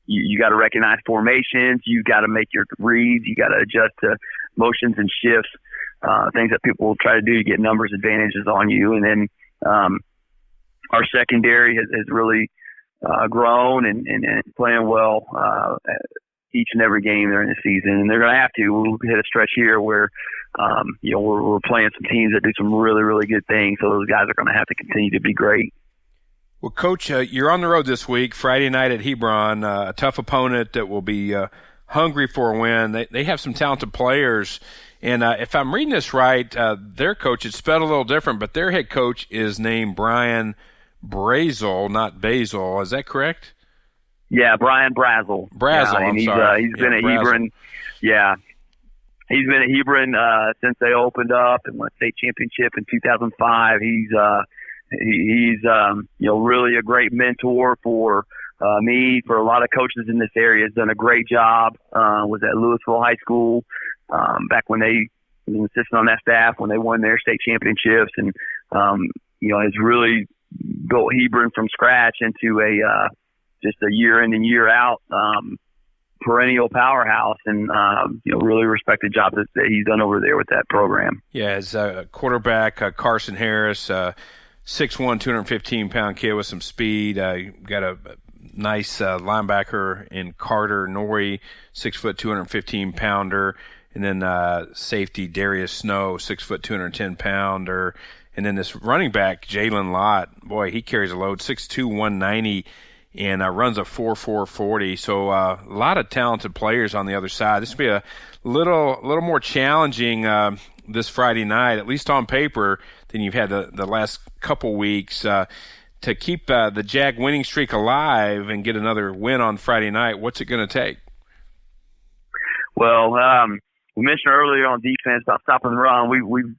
You got to recognize formations. You got to make your reads. You got to adjust to motions and shifts, things that people will try to do to get numbers advantages on you. And then our secondary has really grown and playing well each and every game during the season. And they're going to have to. We'll hit a stretch here where we're playing some teams that do some really, really good things. So those guys are going to have to continue to be great. Well, Coach, you're on the road this week, Friday night at Hebron, a tough opponent that will be hungry for a win. They have some talented players, and if I'm reading this right, their coach, it's spelled a little different, but their head coach is named Brian Basil, not Basil. Is that correct? Yeah, Brian Basil. Basil, yeah, I'm sorry. He's been at Hebron. Yeah. He's been at Hebron since they opened up and won a state championship in 2005. He's really a great mentor for me, for a lot of coaches in this area. Has done a great job. Was at Louisville High School back when they was assistant on that staff when they won their state championships, and has really built Hebron from scratch into just a year in and year out perennial powerhouse, and really respect the job that he's done over there with that program. Yeah, as quarterback Carson Harris. 6'1", 215-pound kid with some speed. Got a nice linebacker in Carter Norrie, 6 foot, 215-pounder. And then safety Darius Snow, 6 foot, 210-pounder. And then this running back, Jalen Lott, boy, he carries a load, 6'2", 190, and runs a 4.4 40. So a lot of talented players on the other side. This will be a little more challenging this Friday night, at least on paper, than you've had the last couple weeks. To keep the Jag winning streak alive and get another win on Friday night, what's it going to take? Well, we mentioned earlier on defense about stopping the run.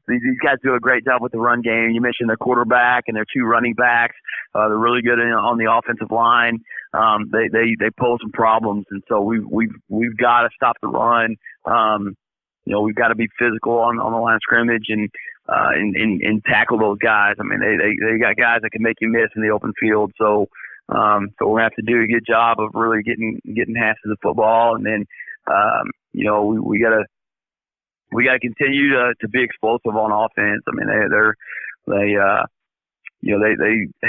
These guys do a great job with the run game. You mentioned their quarterback and their two running backs. They're really good on the offensive line. They pose some problems, and so we've got to stop the run. We've got to be physical on the line of scrimmage and tackle those guys. I mean, they got guys that can make you miss in the open field. So we're gonna have to do a good job of really getting half of the football, and then we gotta continue to be explosive on offense. I mean, they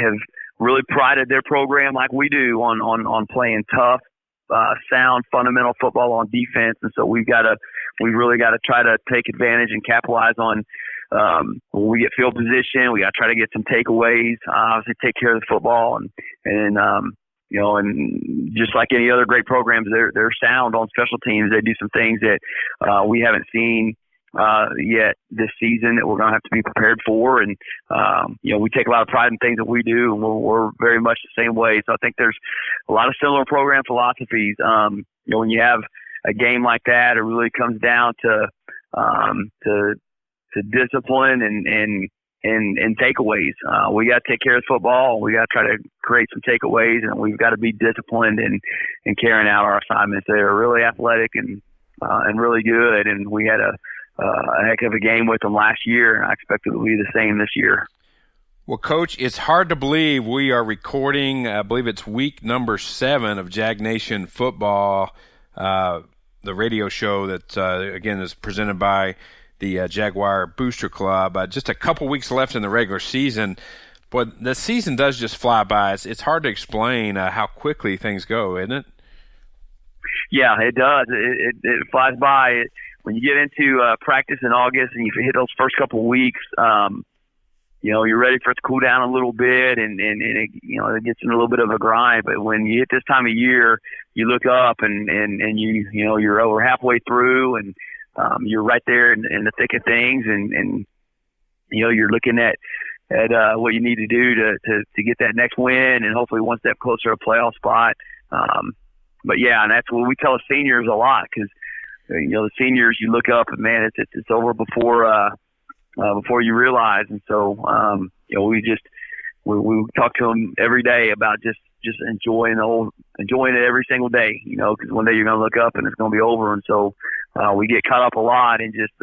have really prided their program like we do on playing tough, sound, fundamental football on defense, and so we really got to try to take advantage and capitalize on when we get field position. We got to try to get some takeaways, obviously take care of the football, and just like any other great programs, they're sound on special teams. They do some things that we haven't seen yet this season that we're going to have to be prepared for. And, we take a lot of pride in things that we do, and we're very much the same way. So I think there's a lot of similar program philosophies. When you have a game like that, it really comes down to discipline and takeaways. We got to take care of football. We got to try to create some takeaways, and we've got to be disciplined in carrying out our assignments. They're really athletic and really good, and we had a heck of a game with them last year, and I expect it will be the same this year. Well, Coach, it's hard to believe we are recording, I believe it's week number 7 of Jag Nation Football, the radio show that, again, is presented by the Jaguar Booster Club. Just a couple weeks left in the regular season. But the season does just fly by. It's hard to explain how quickly things go, isn't it? Yeah, it does. It flies by. When you get into practice in August and you hit those first couple of weeks, you're ready for it to cool down a little bit, and it gets in a little bit of a grind. But when you hit this time of year, you look up and you're over halfway through, and you're right there in the thick of things, and you're looking at what you need to do to get that next win, and hopefully one step closer to a playoff spot. But yeah, and that's what we tell the seniors a lot, because the seniors, you look up and man, it's over before you realize. And so we talk to them every day about just enjoying it every single day, because one day you're going to look up and it's going to be over. And so we get caught up a lot in just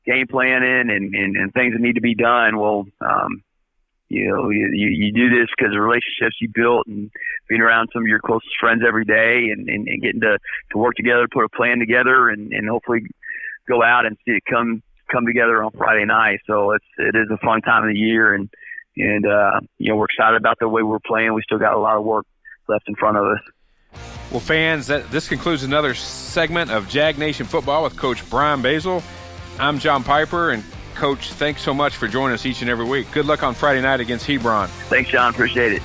game planning and things that need to be done. Well, you do this because of relationships you built and being around some of your closest friends every day and getting to work together, put a plan together, and hopefully go out and see it come together on Friday night. So it is a fun time of the year, and we're excited about the way we're playing. We still got a lot of work left in front of us. Well, fans, this concludes another segment of Jag Nation Football with Coach Brian Basil. I'm John Piper, and Coach, thanks so much for joining us each and every week. Good luck on Friday night against Hebron. Thanks, John. Appreciate it.